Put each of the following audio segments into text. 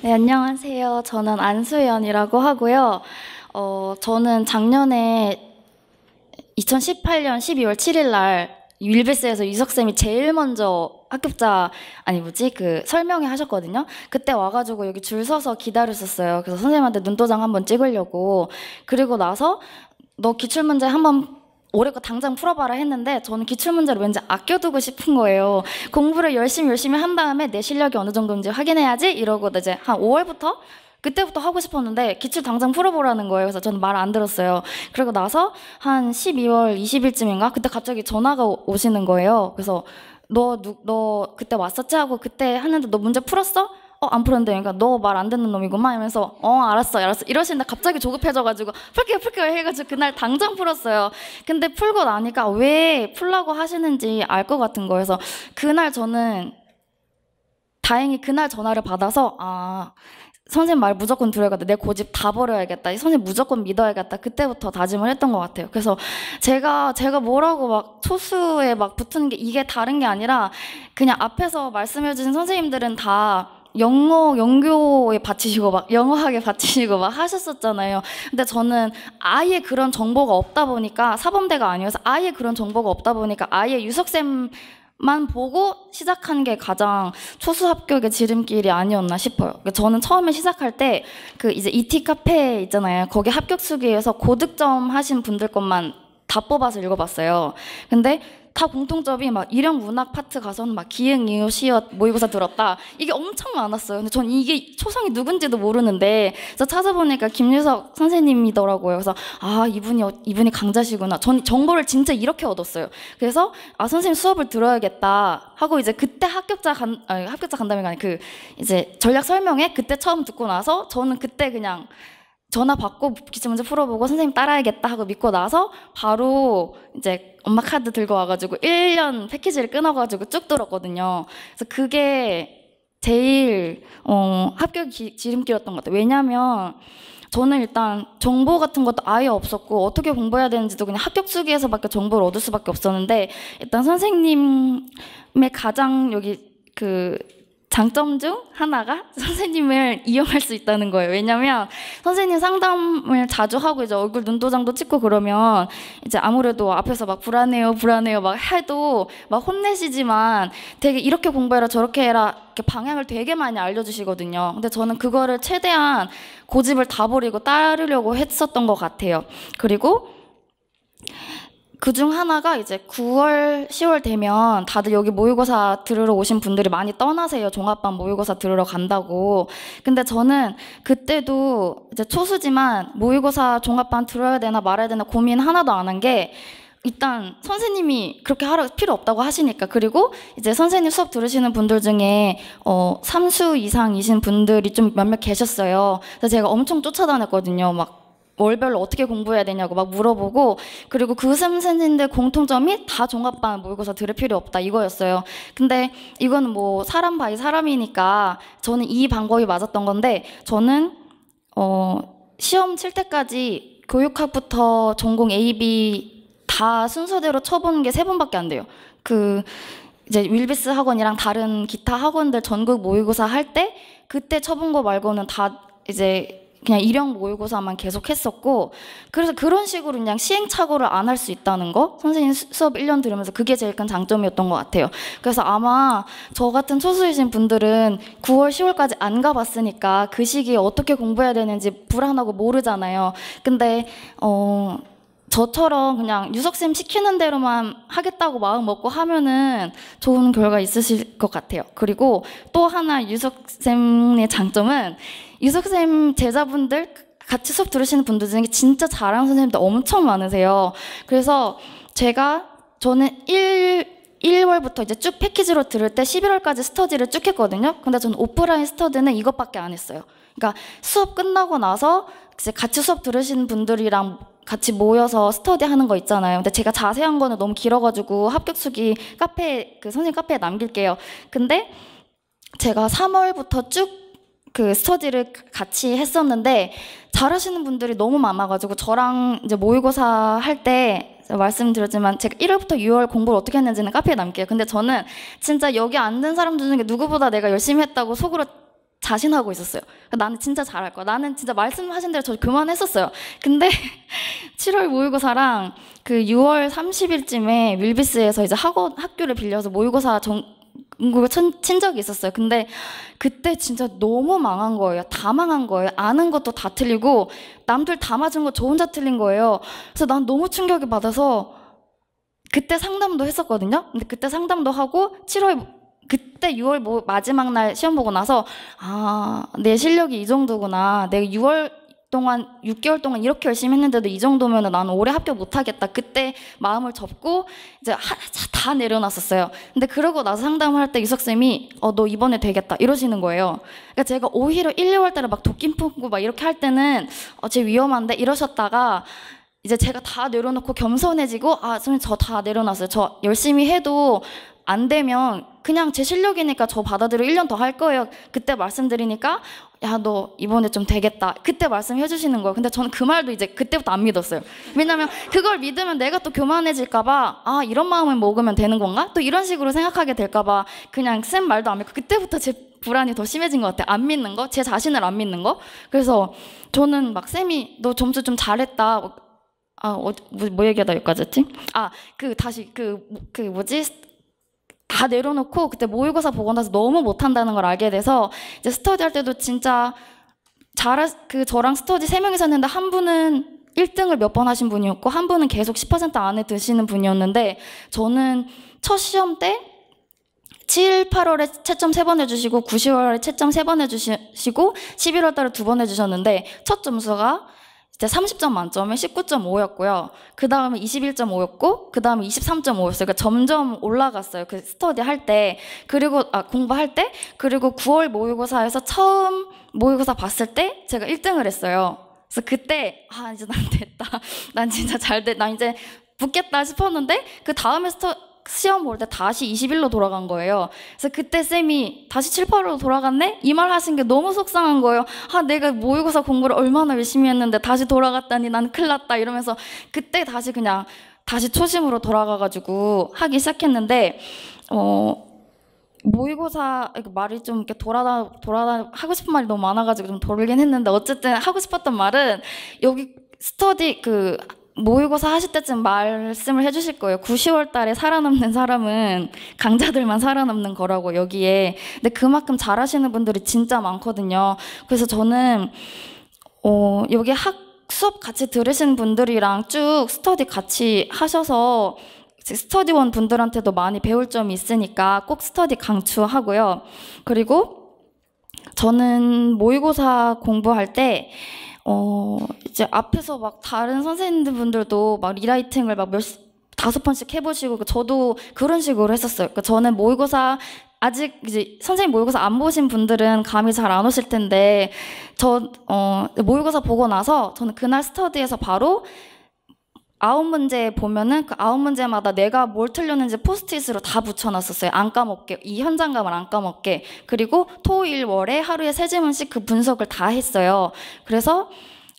네, 안녕하세요. 저는 안수연이라고 하고요. 저는 작년에 2018년 12월 7일 날 윌베스에서 유석쌤이 제일 먼저 합격자, 아니 뭐지? 그 설명회 하셨거든요. 그때 와가지고 여기 줄 서서 기다렸었어요. 그래서 선생님한테 눈도장 한번 찍으려고. 그리고 나서 너 기출문제 한번 올해 거 당장 풀어봐라 했는데 저는 기출문제를 왠지 아껴두고 싶은 거예요. 공부를 열심히 한 다음에 내 실력이 어느 정도인지 확인해야지 이러고 이제 한 5월부터 그때부터 하고 싶었는데 기출 당장 풀어보라는 거예요. 그래서 저는 말 안 들었어요. 그리고 나서 한 12월 20일쯤인가 그때 갑자기 전화가 오시는 거예요. 그래서 너 그때 왔었지 하고 그때 하는데 너 문제 풀었어? 안 풀었는데 그러니까 너 말 안 듣는 놈이구만 하면서 알았어 이러시는데 갑자기 조급해져가지고 풀게요 해가지고 그날 당장 풀었어요. 근데 풀고 나니까 왜 풀라고 하시는지 알 것 같은 거예요. 그래서 그날 저는 다행히 그날 전화를 받아서 선생님 말 무조건 들어야겠다. 내 고집 다 버려야겠다. 선생님 무조건 믿어야겠다. 그때부터 다짐을 했던 것 같아요. 그래서 제가 뭐라고 막 초수에 막 붙는 게 이게 다른 게 아니라 그냥 앞에서 말씀해주신 선생님들은 다 영교에 바치시고 막 영어학에 바치시고 막 하셨었잖아요. 근데 저는 아예 그런 정보가 없다 보니까 사범대가 아니어서 아예 그런 정보가 없다 보니까 아예 유석쌤 만 보고 시작한 게 가장 초수 합격의 지름길이 아니었나 싶어요. 그러니까 저는 처음에 시작할 때 그 이제 ET 카페 있잖아요. 거기 합격 수기에서 고득점 하신 분들 것만 다 뽑아서 읽어봤어요. 근데 다 공통점이 막 일형 문학 파트 가서는 막 기흥, 이유, 시옷, 모의고사 들었다. 이게 엄청 많았어요. 근데 전 이게 초성이 누군지도 모르는데 그래서 찾아보니까 김유석 선생님이더라고요. 그래서 이분이 강자시구나. 전 정보를 진짜 이렇게 얻었어요. 그래서 선생님 수업을 들어야겠다 하고 이제 그때 합격자 간담회가 아니 그 이제 전략 설명회 그때 처음 듣고 나서 저는 그때 그냥 전화 받고 기출문제 풀어보고 선생님 따라야겠다 하고 믿고 나서 바로 이제 엄마 카드 들고 와가지고 1년 패키지를 끊어가지고 쭉 들었거든요. 그래서 그게 제일 합격 지름길이었던 것 같아요. 왜냐면 저는 일단 정보 같은 것도 아예 없었고 어떻게 공부해야 되는지도 그냥 합격 수기에서밖에 정보를 얻을 수밖에 없었는데 일단 선생님의 가장 여기 그 장점 중 하나가 선생님을 이용할 수 있다는 거예요. 왜냐면 선생님 상담을 자주 하고 이제 얼굴 눈도장도 찍고 그러면 이제 아무래도 앞에서 막 불안해요 막 해도 막 혼내시지만 되게 이렇게 공부해라 저렇게 해라 이렇게 방향을 되게 많이 알려주시거든요. 근데 저는 그거를 최대한 고집을 다 버리고 따르려고 했었던 것 같아요. 그리고 그중 하나가 이제 9월, 10월 되면 다들 여기 모의고사 들으러 오신 분들이 많이 떠나세요. 종합반 모의고사 들으러 간다고. 근데 저는 그때도 이제 초수지만 모의고사 종합반 들어야 되나 말아야 되나 고민 하나도 안 한 게 일단 선생님이 그렇게 할 필요 없다고 하시니까. 그리고 이제 선생님 수업 들으시는 분들 중에 3수 이상이신 분들이 좀 몇몇 계셨어요. 그래서 제가 엄청 쫓아다녔거든요. 막 월별로 어떻게 공부해야 되냐고 막 물어보고 그리고 그 선생님들 공통점이 다 종합반 모의고사 들을 필요 없다 이거였어요. 근데 이거는 뭐 사람 바이 사람이니까 저는 이 방법이 맞았던 건데 저는 시험 칠 때까지 교육학부터 전공 A, B 다 순서대로 쳐보는 게 3번밖에 안 돼요. 그 이제 윌비스 학원이랑 다른 기타 학원들 전국 모의고사 할 때 그때 쳐본 거 말고는 다 이제 그냥 일형 모의고사만 계속 했었고 그래서 그런 식으로 그냥 시행착오를 안 할 수 있다는 거 선생님 수업 1년 들으면서 그게 제일 큰 장점이었던 것 같아요. 그래서 아마 저 같은 초수이신 분들은 9월, 10월까지 안 가봤으니까 그 시기에 어떻게 공부해야 되는지 불안하고 모르잖아요. 근데 저처럼 그냥 유석쌤 시키는 대로만 하겠다고 마음 먹고 하면은 좋은 결과 있으실 것 같아요. 그리고 또 하나 유석쌤의 장점은 유석쌤 제자분들 같이 수업 들으시는 분들 중에 진짜 잘하는 선생님들 엄청 많으세요. 그래서 저는 1월부터 이제 쭉 패키지로 들을 때 11월까지 스터디를 쭉 했거든요. 근데 저는 오프라인 스터디는 이것밖에 안 했어요. 그러니까 수업 끝나고 나서 이제 같이 수업 들으시는 분들이랑 같이 모여서 스터디 하는 거 있잖아요. 근데 제가 자세한 거는 너무 길어가지고 합격 수기 선생님 카페에 남길게요. 근데 제가 3월부터 쭉 그 스터디를 같이 했었는데 잘하시는 분들이 너무 많아가지고 저랑 이제 모의고사 할 때 말씀드렸지만 제가 1월부터 6월 공부를 어떻게 했는지는 카페에 남길게요. 근데 저는 진짜 여기 앉은 사람들 중에 누구보다 내가 열심히 했다고 속으로 자신하고 있었어요. 나는 진짜 잘할 거야. 나는 진짜 말씀하신 대로 저 그만했었어요. 근데 7월 모의고사랑 그 6월 30일쯤에 윌비스에서 이제 학교를 빌려서 모의고사 전국을 친 적이 있었어요. 근데 그때 진짜 너무 망한 거예요. 다 망한 거예요. 아는 것도 다 틀리고 남들 다 맞은 거 저 혼자 틀린 거예요. 그래서 난 너무 충격이 받아서 그때 상담도 했었거든요. 근데 그때 상담도 하고 그때 6월 마지막 날 시험 보고 나서 내 실력이 이 정도구나. 내가 6개월 동안 이렇게 열심히 했는데도 이 정도면 나는 올해 합격 못하겠다. 그때 마음을 접고 이제 다 내려놨었어요. 근데 그러고 나서 상담을 할 때 유석쌤이 너 이번에 되겠다 이러시는 거예요. 그러니까 제가 오히려 1, 2월 달에 막 도끼 품고 막 이렇게 할 때는 쟤 위험한데 이러셨다가 이제 제가 다 내려놓고 겸손해지고 선생님 저 다 내려놨어요. 저 열심히 해도 안 되면 그냥 제 실력이니까 저 받아들여 1년 더 할 거예요. 그때 말씀드리니까 야, 너 이번에 좀 되겠다. 그때 말씀해 주시는 거예요. 근데 저는 그 말도 이제 그때부터 안 믿었어요. 왜냐면 그걸 믿으면 내가 또 교만해질까 봐 이런 마음을 먹으면 되는 건가? 또 이런 식으로 생각하게 될까 봐 그냥 쌤 말도 안 믿고 그때부터 제 불안이 더 심해진 것 같아요. 안 믿는 거? 제 자신을 안 믿는 거? 그래서 저는 막 쌤이 너 점수 좀 잘했다. 뭐 얘기하다 여기까지 했지? 다시 다 내려놓고 그때 모의고사 보고 나서 너무 못한다는 걸 알게 돼서 이제 스터디 할 때도 진짜 저랑 스터디 3명이서 했는데 한 분은 1등을 몇 번 하신 분이었고 한 분은 계속 10% 안에 드시는 분이었는데 저는 첫 시험 때 7, 8월에 채점 3번 해주시고 9, 10월에 채점 3번 해주시고 11월 달에 2번 해주셨는데 첫 점수가 이제 30점 만점에 19.5였고요. 그 다음에 21.5였고, 그 다음에 23.5였어요. 그러니까 점점 올라갔어요. 그 스터디 할 때, 그리고 공부할 때, 그리고 9월 모의고사에서 처음 모의고사 봤을 때 제가 1등을 했어요. 그래서 그때 이제 난 됐다. 난 진짜 난 이제 붙겠다 싶었는데 그 다음에 시험 볼 때 다시 21로 돌아간 거예요. 그래서 그때 쌤이 다시 7, 8로 돌아갔네? 이 말 하신 게 너무 속상한 거예요. 내가 모의고사 공부를 얼마나 열심히 했는데 다시 돌아갔다니 난 큰일 났다 이러면서 그때 다시 초심으로 돌아가가지고 하기 시작했는데 모의고사 말이 좀 이렇게 돌아다 하고 싶은 말이 너무 많아가지고 좀 돌긴 했는데 어쨌든 하고 싶었던 말은 여기 스터디 모의고사 하실 때쯤 말씀을 해주실 거예요. 9, 10월 달에 살아남는 사람은 강자들만 살아남는 거라고 여기에. 근데 그만큼 잘하시는 분들이 진짜 많거든요. 그래서 저는 여기 수업 같이 들으신 분들이랑 쭉 스터디 같이 하셔서 스터디원 분들한테도 많이 배울 점이 있으니까 꼭 스터디 강추하고요. 그리고 저는 모의고사 공부할 때 이제 앞에서 막 다른 선생님들분들도 막 리라이팅을 막 5번씩 해보시고 저도 그런 식으로 했었어요. 그러니까 저는 모의고사 아직 이제 선생님 모의고사 안 보신 분들은 감이 잘 안 오실 텐데 모의고사 보고 나서 저는 그날 스터디에서 바로 9문제 보면은 그 9문제마다 내가 뭘 틀렸는지 포스트잇으로 다 붙여놨었어요. 안 까먹게. 이 현장감을 안 까먹게. 그리고 토, 일, 월에 하루에 3지문씩 그 분석을 다 했어요. 그래서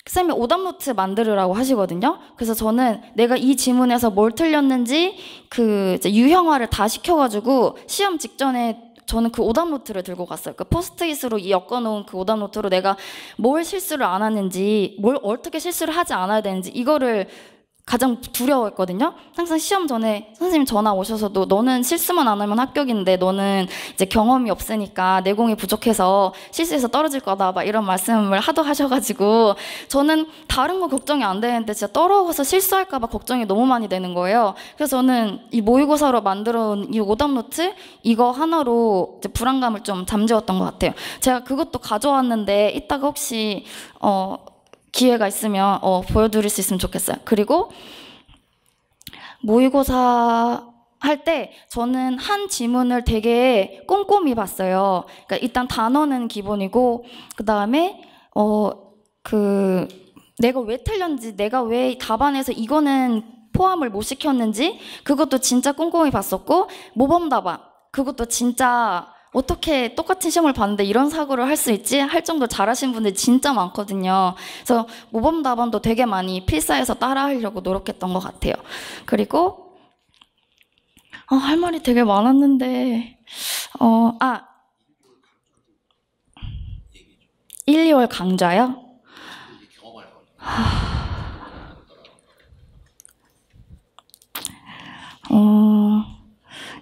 쌤이 오답노트 만들으라고 하시거든요. 그래서 저는 내가 이 지문에서 뭘 틀렸는지 이제 유형화를 다 시켜가지고 시험 직전에 저는 그 오답노트를 들고 갔어요. 그 포스트잇으로 엮어놓은 그 오답노트로 내가 뭘 실수를 안 하는지, 뭘 어떻게 실수를 하지 않아야 되는지 이거를 가장 두려워했거든요. 항상 시험 전에 선생님 전화 오셔서도 너는 실수만 안 하면 합격인데 너는 이제 경험이 없으니까 내공이 부족해서 실수해서 떨어질 거다 막 이런 말씀을 하도 하셔가지고 저는 다른 거 걱정이 안 되는데 진짜 떨어져서 실수할까 봐 걱정이 너무 많이 되는 거예요. 그래서 저는 이 모의고사로 만들어 온 이 오답노트 이거 하나로 이제 불안감을 좀 잠재웠던 것 같아요. 제가 그것도 가져왔는데 이따가 혹시 기회가 있으면 보여드릴 수 있으면 좋겠어요. 그리고 모의고사 할 때 저는 한 지문을 되게 꼼꼼히 봤어요. 그러니까 일단 단어는 기본이고 그 다음에 내가 왜 틀렸는지, 내가 왜 답안에서 이거는 포함을 못 시켰는지 그것도 진짜 꼼꼼히 봤었고 모범 답안 그것도 진짜 어떻게 똑같은 시험을 봤는데 이런 사고를 할 수 있지? 할 정도로 잘하시는 분들이 진짜 많거든요. 그래서 모범 답안도 되게 많이 필사해서 따라하려고 노력했던 것 같아요. 그리고 할 말이 되게 많았는데 1, 2월 강좌요?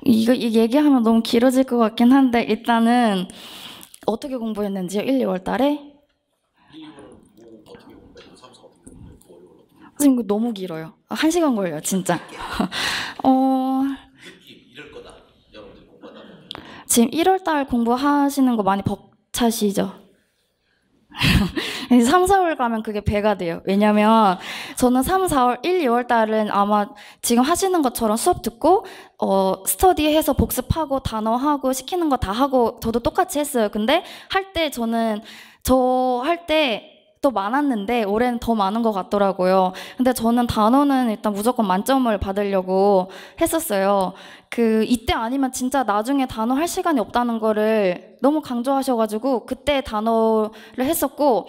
이거 얘기하면 너무 길어질 것 같긴 한데 일단은 어떻게 공부했는지요? 1, 2월 달에? 선생님 이거 너무 길어요. 1시간 걸려요 진짜. 지금 1월 달 공부하시는 거 많이 벅차시죠? 3, 4월 가면 그게 배가 돼요. 왜냐면 저는 3, 4월, 1, 2월 달은 아마 지금 하시는 것처럼 수업 듣고 스터디해서 복습하고 단어하고 시키는 거 다 하고 저도 똑같이 했어요. 근데 할 때 저는 저 할 때 또 많았는데 올해는 더 많은 것 같더라고요. 근데 저는 단어는 일단 무조건 만점을 받으려고 했었어요. 이때 아니면 진짜 나중에 단어 할 시간이 없다는 거를 너무 강조하셔가지고 그때 단어를 했었고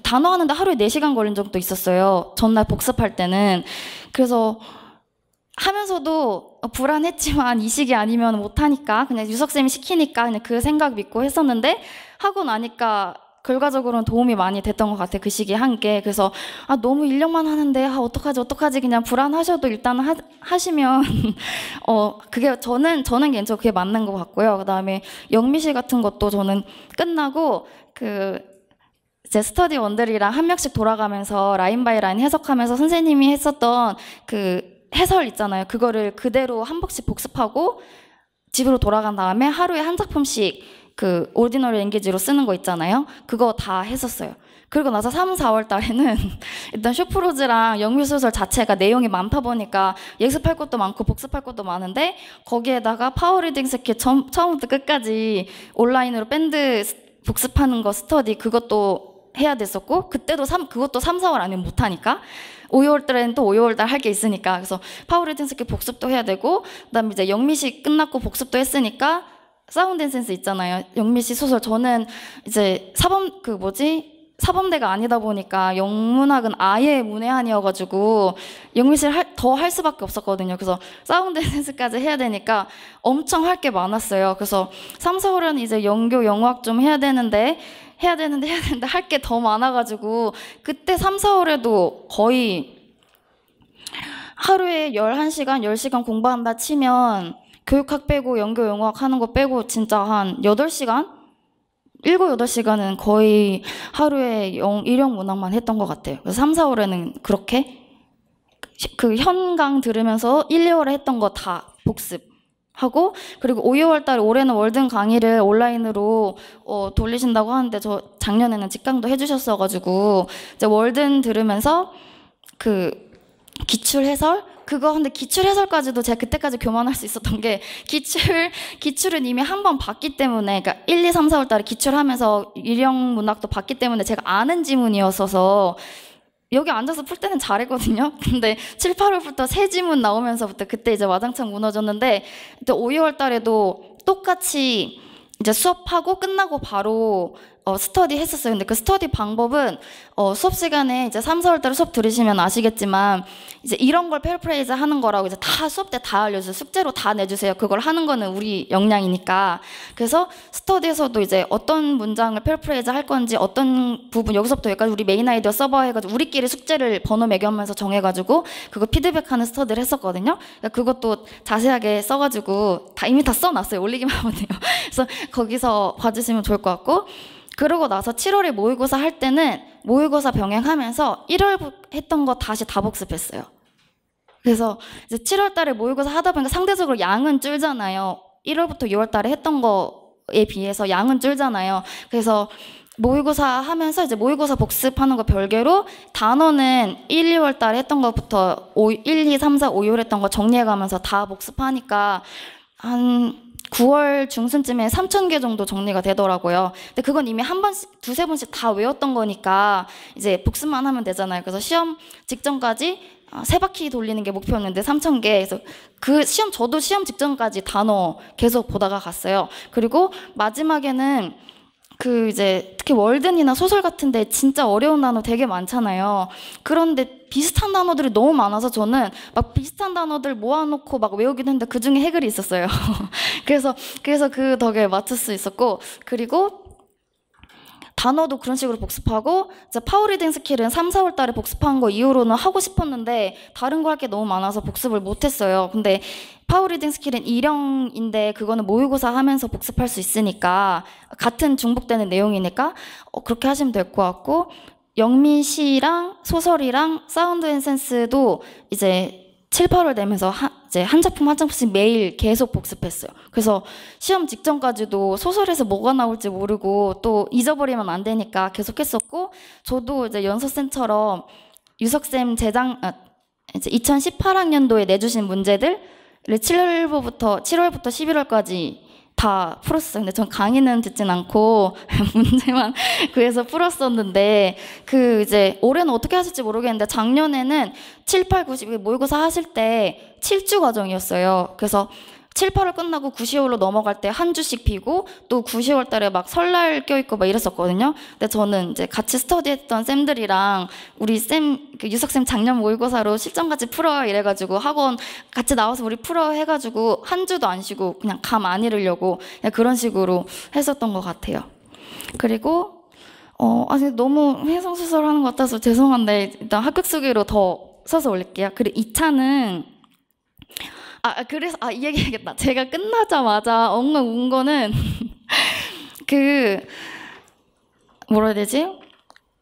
단어 하는데 하루에 4시간 걸린 적도 있었어요. 전날 복습할 때는. 그래서 하면서도 불안했지만 이 시기 아니면 못하니까 그냥 유석쌤이 시키니까 그냥 그 생각 믿고 했었는데 하고 나니까 결과적으로는 도움이 많이 됐던 것 같아요. 그 시기에 한 게. 그래서 너무 인력만 하는데 어떡하지 그냥 불안하셔도 일단 하시면 그게 저는 개인적으로 그게 맞는 것 같고요. 그다음에 영미시 같은 것도 저는 끝나고 제 스터디 원들이랑 한 명씩 돌아가면서 라인 바이 라인 해석하면서 선생님이 했었던 해설 있잖아요. 그거를 그대로 한 번씩 복습하고 집으로 돌아간 다음에 하루에 한 작품씩 오디너리 랭귀지로 쓰는 거 있잖아요. 그거 다 했었어요. 그리고 나서 3, 4월 달에는 일단 쇼프로즈랑 영미소설 자체가 내용이 많다 보니까 예습할 것도 많고 복습할 것도 많은데 거기에다가 파워리딩 스킬 처음부터 끝까지 온라인으로 밴드 복습하는 거 스터디 그것도 해야 됐었고 그것도 3, 4월 아니면 못하니까 5, 6월 달에는 또 5, 6월 달 할 게 있으니까 그래서 파워리딩 스킬 복습도 해야 되고 그다음에 이제 영미시 끝났고 복습도 했으니까 사운드 앤 센스 있잖아요. 영미씨 소설 저는 이제 사범대가 아니다 보니까 영문학은 아예 문외한이어가지고 영미씨를 더 할 수밖에 없었거든요. 그래서 사운드 앤 센스까지 해야 되니까 엄청 할 게 많았어요. 그래서 3, 4월은 이제 영교 영어학 좀 해야 되는데 할 게 더 많아가지고 그때 3, 4월에도 거의 하루에 11시간, 10시간 공부한다 치면 교육학 빼고 영교 영어학 하는 거 빼고 진짜 한 8시간? 7, 8시간은 거의 하루에 일용 문학만 했던 것 같아요. 그래서 3, 4월에는 그렇게 현강 들으면서 1, 2월에 했던 거 다 복습하고 그리고 5, 6월 달에 올해는 월든 강의를 온라인으로 돌리신다고 하는데 저 작년에는 직강도 해주셨어가지고 이제 월든 들으면서 기출 해설 근데 기출 해설까지도 제가 그때까지 교만할 수 있었던 게 기출은 이미 한 번 봤기 때문에 그러니까 1, 2, 3, 4월 달에 기출하면서 일용 문학도 봤기 때문에 제가 아는 지문이었어서 여기 앉아서 풀 때는 잘했거든요. 근데 7, 8월부터 새 지문 나오면서부터 그때 이제 와장창 무너졌는데 또 5, 6월 달에도 똑같이 이제 수업하고 끝나고 바로 스터디 했었어요. 근데 그 스터디 방법은 수업 시간에 이제 3, 4월 달에 수업 들으시면 아시겠지만 이제 이런 걸 패러프레이즈 하는 거라고 이제 다 수업 때 다 알려주세요. 숙제로 다 내주세요. 그걸 하는 거는 우리 역량이니까. 그래서 스터디에서도 이제 어떤 문장을 패러프레이즈 할 건지 어떤 부분 여기서부터 여기까지 우리 메인 아이디어 서버 해가지고 우리끼리 숙제를 번호 매겨면서 정해가지고 그거 피드백하는 스터디를 했었거든요. 그러니까 그것도 자세하게 써가지고 이미 다 써놨어요. 올리기만 하면 돼요. 그래서 거기서 봐주시면 좋을 것 같고 그러고 나서 7월에 모의고사 할 때는 모의고사 병행하면서 1월 했던 거 다시 다 복습했어요. 그래서 이제 7월 달에 모의고사 하다 보니까 상대적으로 양은 줄잖아요. 1월부터 6월 달에 했던 거에 비해서 양은 줄잖아요. 그래서 모의고사 하면서 이제 모의고사 복습하는 거 별개로 단어는 1, 2월 달에 했던 것부터 1, 2, 3, 4, 5, 6월 했던 거 정리해가면서 다 복습하니까 한 9월 중순쯤에 3,000개 정도 정리가 되더라고요. 근데 그건 이미 한 번씩, 두세 번씩 다 외웠던 거니까 이제 복습만 하면 되잖아요. 그래서 시험 직전까지 3바퀴 돌리는 게 목표였는데 3,000개. 그래서 저도 시험 직전까지 단어 계속 보다가 갔어요. 그리고 마지막에는 이제 특히 월든이나 소설 같은데 진짜 어려운 단어 되게 많잖아요. 그런데 비슷한 단어들이 너무 많아서 저는 막 비슷한 단어들 모아놓고 막 외우기도 했는데 그 중에 해글이 있었어요. 그래서 그 덕에 맞출 수 있었고 그리고 단어도 그런 식으로 복습하고 이제 파워리딩 스킬은 3, 4월 달에 복습한 거 이후로는 하고 싶었는데 다른 거 할 게 너무 많아서 복습을 못했어요. 근데 파워리딩 스킬은 일형인데 그거는 모의고사 하면서 복습할 수 있으니까 같은 중복되는 내용이니까 그렇게 하시면 될 것 같고 영미 시랑 소설이랑 사운드 앤 센스도 이제 7, 8월 되면서 이제 한 작품 한 작품씩 매일 계속 복습했어요. 그래서 시험 직전까지도 소설에서 뭐가 나올지 모르고 또 잊어버리면 안 되니까 계속 했었고 저도 이제 연서쌤처럼 유석쌤 이제 2018학년도에 내주신 문제들을 7월부터 11월까지 다 풀었어요. 근데 전 강의는 듣진 않고 문제만 구해서 풀었었는데 이제 올해는 어떻게 하실지 모르겠는데 작년에는 7, 8, 9, 10 모의고사 하실 때 7주 과정이었어요. 그래서 7, 8월 끝나고 9, 10월로 넘어갈 때 한 주씩 피고 또 9, 10월 달에 막 설날 껴있고 막 이랬었거든요. 근데 저는 이제 같이 스터디했던 쌤들이랑 우리 유석쌤 작년 모의고사로 실전같이 풀어 이래가지고 학원 같이 나와서 우리 풀어 해가지고 한 주도 안 쉬고 그냥 감 안 잃으려고 그냥 그런 식으로 했었던 것 같아요. 그리고 근데 너무 해성수설하는 것 같아서 죄송한데 일단 합격 수기로 더 써서 올릴게요. 그리고 2차는 그래서 이 얘기하겠다. 제가 끝나자마자 엉엉 운 거는 뭐라 해야 되지?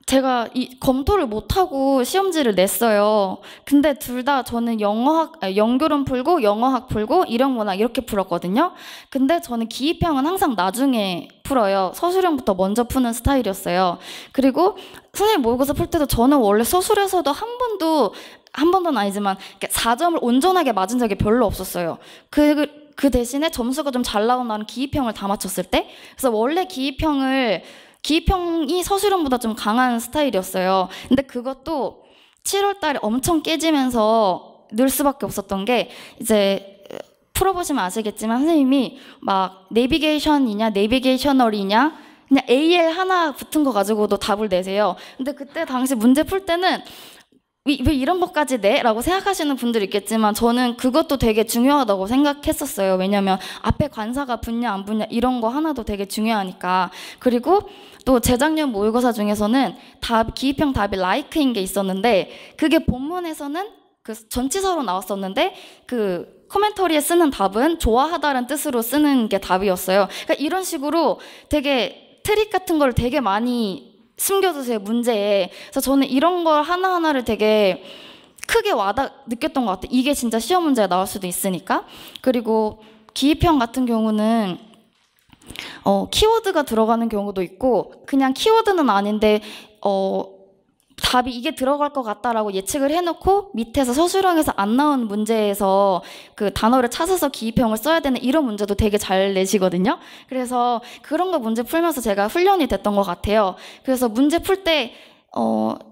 제가 검토를 못하고 시험지를 냈어요. 근데 둘 다 저는 연교론 풀고 영어학 풀고 일형문학 이렇게 풀었거든요. 근데 저는 기입형은 항상 나중에 풀어요. 서술형부터 먼저 푸는 스타일이었어요. 그리고 선생님 모의고사 풀 때도 저는 원래 서술에서도 한 번도는 아니지만 4점을 온전하게 맞은 적이 별로 없었어요. 그 대신에 점수가 좀 잘 나온 날은 기입형을 다 맞췄을 때. 그래서 원래 기입형이 서술형보다 좀 강한 스타일이었어요. 근데 그것도 7월 달에 엄청 깨지면서 늘 수밖에 없었던 게 이제 풀어보시면 아시겠지만 선생님이 막 내비게이션이냐 내비게이셔널이냐 그냥 AL 하나 붙은 거 가지고도 답을 내세요. 근데 그때 당시 문제 풀 때는 왜 이런 것까지 내? 라고 생각하시는 분들이 있겠지만 저는 그것도 되게 중요하다고 생각했었어요. 왜냐면 앞에 관사가 붙냐 안 붙냐 이런 거 하나도 되게 중요하니까. 그리고 또 재작년 모의고사 중에서는 기입형 답이 like인 게 있었는데 그게 본문에서는 전치사로 나왔었는데 코멘터리에 쓰는 답은 좋아하다는 뜻으로 쓰는 게 답이었어요. 그러니까 이런 식으로 되게 트릭 같은 걸 되게 많이 숨겨두세요, 문제에. 그래서 저는 이런 걸 하나하나를 되게 크게 느꼈던 것 같아요. 이게 진짜 시험 문제에 나올 수도 있으니까. 그리고 기입형 같은 경우는 키워드가 들어가는 경우도 있고 그냥 키워드는 아닌데 답이 이게 들어갈 것 같다라고 예측을 해놓고 밑에서 서술형에서 안 나온 문제에서 그 단어를 찾아서 기입형을 써야 되는 이런 문제도 되게 잘 내시거든요. 그래서 그런 거 문제 풀면서 제가 훈련이 됐던 것 같아요. 그래서 문제 풀 때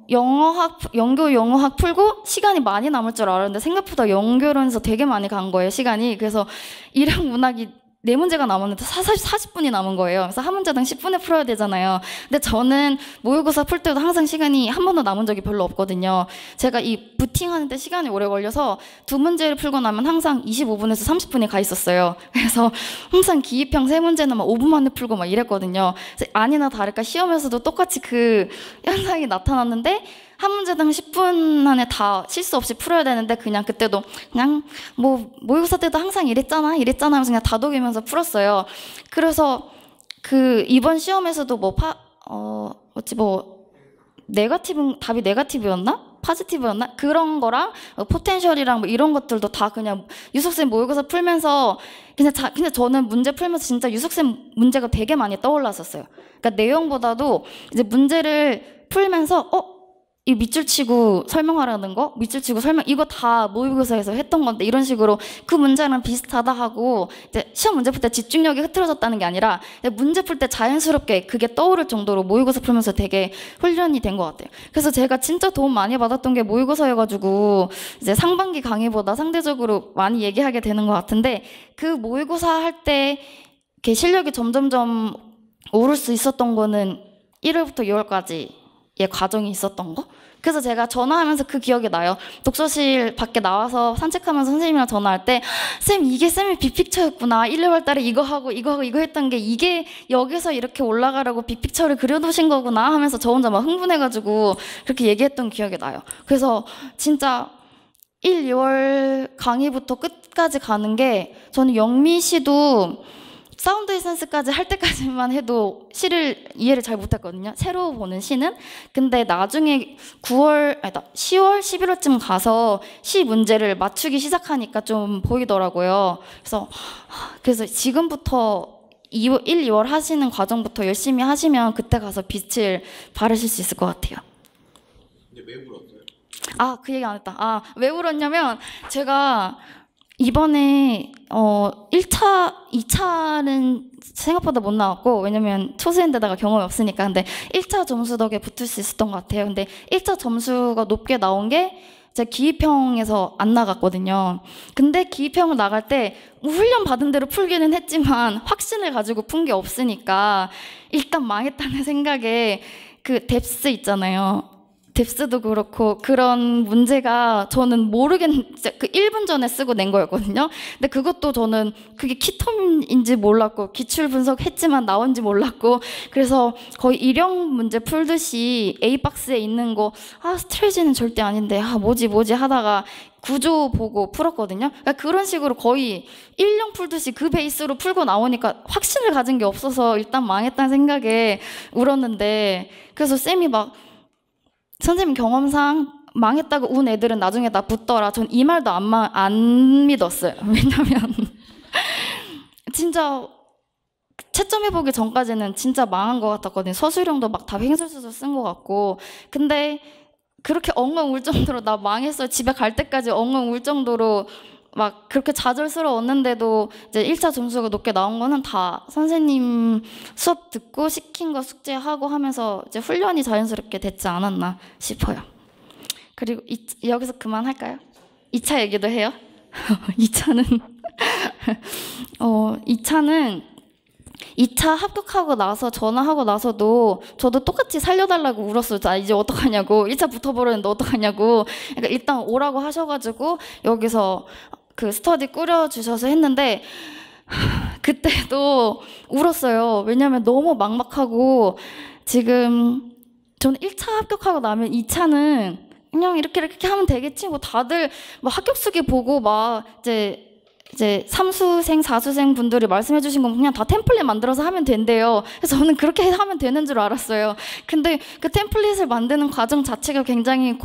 연교 영어학 풀고 시간이 많이 남을 줄 알았는데 생각보다 연교론에서 되게 많이 간 거예요, 시간이. 그래서 일형 문학이 4문제가 남았는데 40분이 남은 거예요. 그래서 한 문제당 10분에 풀어야 되잖아요. 근데 저는 모의고사 풀 때도 항상 시간이 한 번도 남은 적이 별로 없거든요. 제가 이 부팅하는데 시간이 오래 걸려서 2문제를 풀고 나면 항상 25분에서 30분이 가 있었어요. 그래서 항상 기입형 3문제는 막 5분 만에 풀고 막 이랬거든요. 그래서 아니나 다를까 시험에서도 똑같이 그 현상이 나타났는데 한 문제당 10분 안에 다 실수 없이 풀어야 되는데 그때도 그냥 모의고사 때도 항상 이랬잖아 하면서 그냥 다독이면서 풀었어요. 그래서 이번 시험에서도 답이 네거티브였나? 파지티브였나? 그런 거랑 포텐셜이랑 이런 것들도 다 그냥 유석쌤 모의고사 풀면서 근데 저는 문제 풀면서 진짜 유석쌤 문제가 되게 많이 떠올랐었어요. 그러니까 내용보다도 이제 문제를 풀면서 이 밑줄 치고 설명하라는 거, 밑줄 치고 이거 다 모의고사에서 했던 건데 이런 식으로 그 문제랑 비슷하다 하고 이제 시험 문제 풀 때 집중력이 흐트러졌다는 게 아니라 문제 풀 때 자연스럽게 그게 떠오를 정도로 모의고사 풀면서 되게 훈련이 된 것 같아요. 그래서 제가 진짜 도움 많이 받았던 게 모의고사여가지고 이제 상반기 강의보다 상대적으로 많이 얘기하게 되는 것 같은데 그 모의고사 할 때 실력이 점점점 오를 수 있었던 거는 1월부터 6월까지 과정이 있었던 거. 그래서 제가 전화하면서 그 기억이 나요. 독서실 밖에 나와서 산책하면서 선생님이랑 전화할 때 쌤, 이게 쌤의 빅픽처였구나. 1, 2월 달에 이거 하고 이거 했던 게 이게 여기서 이렇게 올라가라고 빅픽처를 그려놓으신 거구나 하면서 저 혼자 막 흥분해가지고 그렇게 얘기했던 기억이 나요. 그래서 진짜 1, 2월 강의부터 끝까지 가는 게 저는 영미 씨도 사운드 에센스까지 할 때까지만 해도 시를 이해를 잘 못했거든요. 새로 보는 시는. 근데 나중에 10월, 11월쯤 가서 시 문제를 맞추기 시작하니까 좀 보이더라고요. 그래서 지금부터 1, 2월 하시는 과정부터 열심히 하시면 그때 가서 빛을 발하실 수 있을 것 같아요. 근데 왜 울었어요? 그 얘기 안 했다. 왜 울었냐면 제가 이번에 1차, 2차는 생각보다 못 나왔고, 왜냐면 초수인데다가 경험이 없으니까. 근데 1차 점수 덕에 붙을 수 있었던 것 같아요. 근데 1차 점수가 높게 나온 게 제가 기입형에서 안 나갔거든요. 근데 기입형을 나갈 때 훈련 받은 대로 풀기는 했지만 확신을 가지고 푼 게 없으니까 일단 망했다는 생각에 그 뎁스 있잖아요. 뎁스도 그렇고 그런 문제가 저는 그 1분 전에 쓰고 낸 거였거든요. 근데 그것도 저는 그게 키텀인지 몰랐고 기출 분석했지만 나온지 몰랐고 그래서 거의 일형 문제 풀듯이 A박스에 있는 거 스트레지는 절대 아닌데 뭐지 하다가 구조 보고 풀었거든요. 그러니까 그런 식으로 거의 1형 풀듯이 그 베이스로 풀고 나오니까 확신을 가진 게 없어서 일단 망했다는 생각에 울었는데 그래서 쌤이 막 선생님 경험상 망했다고 운 애들은 나중에 나 붙더라. 전 이 말도 안 믿었어요. 왜냐면 진짜 채점해보기 전까지는 진짜 망한 것 같았거든요. 서술형도 막 다 횡설수설 쓴 것 같고. 근데 그렇게 엉엉 울 정도로 나 망했어. 집에 갈 때까지 엉엉 울 정도로 막 그렇게 좌절스러웠는데도 이제 1차 점수가 높게 나온 거는 다 선생님 수업 듣고 시킨 거 숙제하고 하면서 이제 훈련이 자연스럽게 됐지 않았나 싶어요. 그리고 여기서 그만할까요? 2차 얘기도 해요. 2차는 2차 합격하고 나서 전화하고 나서도 저도 똑같이 살려달라고 울었어요. 나 이제 어떡하냐고. 1차 붙어버렸는데 어떡하냐고. 그러니까 일단 오라고 하셔가지고 여기서 그 스터디 꾸려주셔서 했는데 그때도 울었어요. 왜냐면 너무 막막하고 지금 저는 1차 합격하고 나면 2차는 그냥 이렇게 하면 되겠지. 뭐 다들 막 합격수기 보고 막 이제 3수생, 4수생 분들이 말씀해 주신 건 그냥 다 템플릿 만들어서 하면 된대요. 그래서 저는 그렇게 하면 되는 줄 알았어요. 근데 그 템플릿을 만드는 과정 자체가 굉장히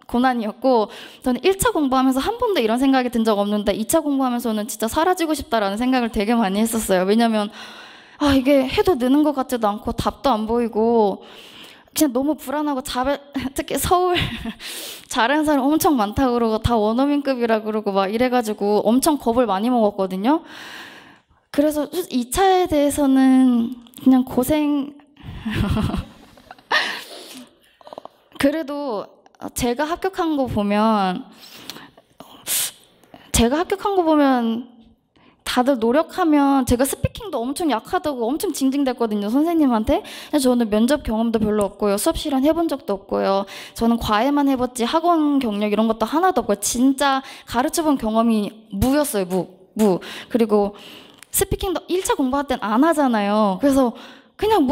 고난이었고 저는 1차 공부하면서 한 번도 이런 생각이 든 적 없는데 2차 공부하면서는 진짜 사라지고 싶다라는 생각을 되게 많이 했었어요. 왜냐면 이게 해도 느는 것 같지도 않고 답도 안 보이고 그냥 너무 불안하고 특히 서울 잘하는 사람 엄청 많다고 그러고 다 원어민급이라 그러고 막 이래가지고 엄청 겁을 많이 먹었거든요. 그래서 2차에 대해서는 그냥 고생 그래도 제가 합격한 거 보면 다들 노력하면 제가 스피킹도 엄청 약하다고 엄청 징징댔거든요, 선생님한테. 저는 면접 경험도 별로 없고요. 수업 실현 해본 적도 없고요. 저는 과외만 해봤지 학원 경력 이런 것도 하나도 없고요. 진짜 가르쳐본 경험이 무였어요, 무. 그리고 스피킹도 1차 공부할 땐 안 하잖아요. 그래서 그냥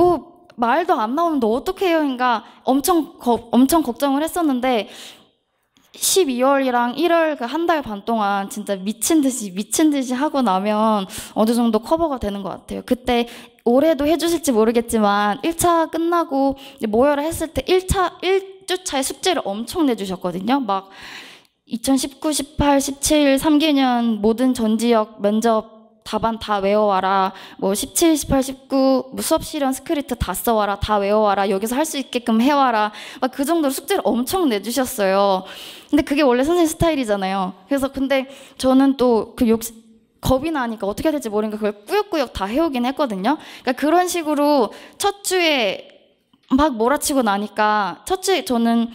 말도 안 나오는데 어떡해요? 그러니까 엄청 걱정을 했었는데 12월이랑 1월 그 한 달 반 동안 진짜 미친 듯이 하고 나면 어느 정도 커버가 되는 것 같아요. 그때 올해도 해주실지 모르겠지만 1차 끝나고 모여라 했을 때 1주차에 숙제를 엄청 내주셨거든요. 막 2019, 18, 17, 3기년 모든 전 지역 면접 답안 다 외워와라. 17, 18, 19 수업 실현 스크립트 다 써와라. 다 외워와라. 여기서 할 수 있게끔 해와라. 막 그 정도로 숙제를 엄청 내주셨어요. 근데 그게 원래 선생님 스타일이잖아요. 그래서 근데 저는 또 겁이 나니까 어떻게 해야 될지 모르니까 그걸 꾸역꾸역 다 해오긴 했거든요. 그러니까 그런 식으로 첫 주에 막 몰아치고 나니까 첫 주에 저는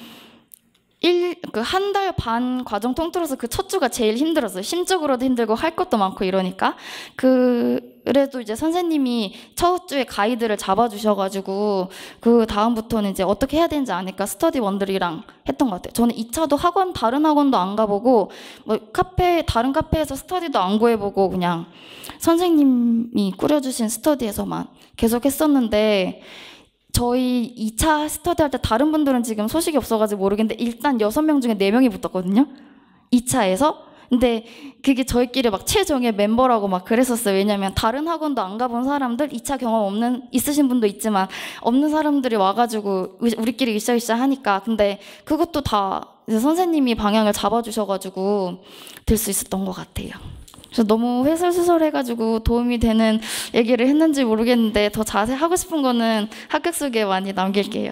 한 달 반 과정 통틀어서 그 첫 주가 제일 힘들었어요. 심적으로도 힘들고 할 것도 많고 이러니까. 그래도 이제 선생님이 첫 주에 가이드를 잡아주셔가지고 그 다음부터는 이제 어떻게 해야 되는지 아니까 스터디원들이랑 했던 것 같아요. 저는 2차도 다른 학원도 안 가보고 뭐 다른 카페에서 스터디도 안 구해보고 그냥 선생님이 꾸려주신 스터디에서만 계속 했었는데, 저희 2차 스터디 할 때 다른 분들은 지금 소식이 없어가지고 모르겠는데 일단 6명 중에 4명이 붙었거든요. 2차에서. 근데 그게 저희끼리 막 최종의 멤버라고 막 그랬었어요. 왜냐면 다른 학원도 안 가본 사람들, 2차 경험 있으신 분도 있지만 없는 사람들이 와가지고 우리끼리 으쌰으쌰 하니까. 근데 그것도 다 이제 선생님이 방향을 잡아주셔가지고 될 수 있었던 것 같아요. 그래서 너무 훼설수설해가지고 도움이 되는 얘기를 했는지 모르겠는데 더 자세히 하고 싶은 거는 합격 소개 많이 남길게요.